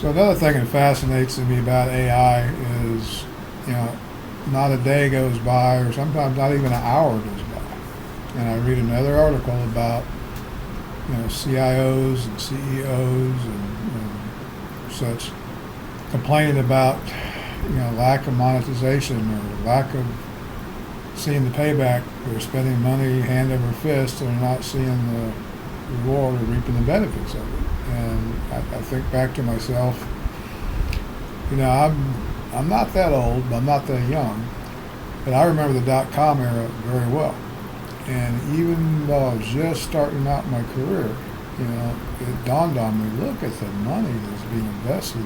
So another thing that fascinates me about AI is, you know, not a day goes by, or sometimes not even an hour goes by, and I read another article about, CIOs and CEOs and such complaining about, lack of monetization or lack of seeing the payback. They're spending money hand over fist and they're not seeing the reward or reaping the benefits of it. And I think back to myself, I'm not that old, but I'm not that young. But I remember the dot-com era very well. And even though I was just starting out my career, it dawned on me, look at the money that's being invested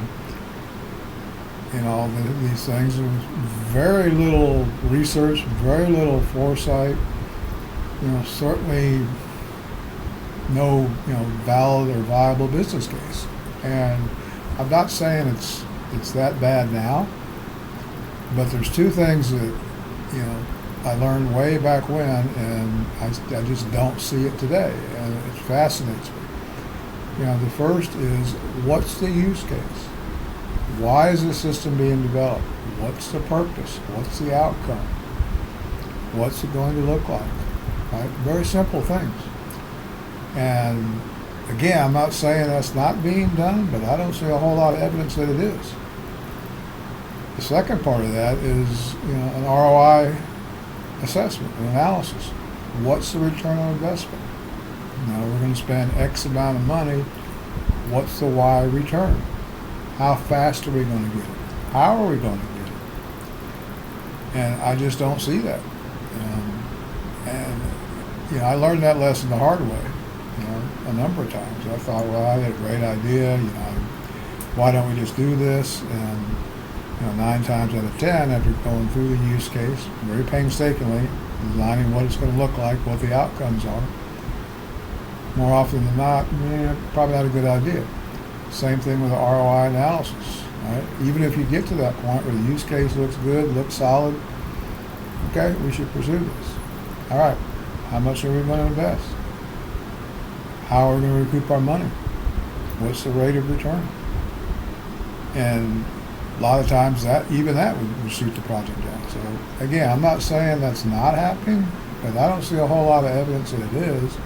in all these things. There was very little research, very little foresight, certainly no, valid or viable business case. And I'm not saying it's that bad now, but there's two things that, I learned way back when, and I just don't see it today, and it fascinates me. The first is, what's the use case? Why is the system being developed? What's the purpose? What's the outcome? What's it going to look like? Right? Very simple things. And again, I'm not saying that's not being done, but I don't see a whole lot of evidence that it is. The second part of that is, an ROI assessment, an analysis. What's the return on investment? We're going to spend X amount of money. What's the Y return? How fast are we going to get it? How are we going to get it? And I just don't see that. I learned that lesson the hard way, a number of times. I thought, well, I had a great idea, why don't we just do this? And 9 times out of 10, after going through the use case, very painstakingly, designing what it's going to look like, what the outcomes are, more often than not, probably not a good idea. Same thing with the ROI analysis, right? Even if you get to that point where the use case looks good, looks solid, okay, we should pursue this. All right, how much are we going to invest? How are we going to recoup our money? What's the rate of return? And a lot of times that would shoot the project down. So again, I'm not saying that's not happening, but I don't see a whole lot of evidence that it is.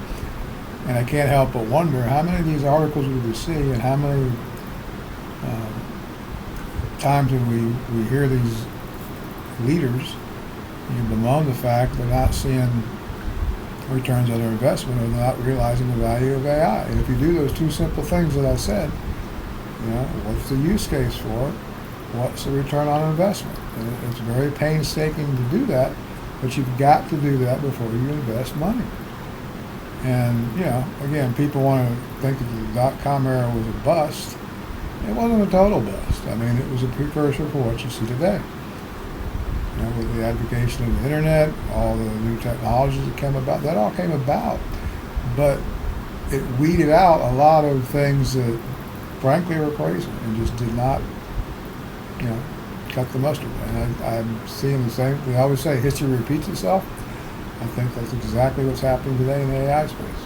And I can't help but wonder how many of these articles we see and how many times we hear these leaders bemoan the fact they're not seeing returns on their investment, or they're not realizing the value of AI. And if you do those two simple things that I said, what's the use case for it? What's the return on investment? And it's very painstaking to do that, but you've got to do that before you invest money. And, again, people want to think that the dot-com era was a bust. It wasn't a total bust. I mean, it was a precursor for what you see today. With the advocation of the internet, all the new technologies that came about, that all came about. But it weeded out a lot of things that, frankly, were crazy and just did not, cut the mustard. And I'm seeing the same. They always say history repeats itself. I think that's exactly what's happening today in the AI space.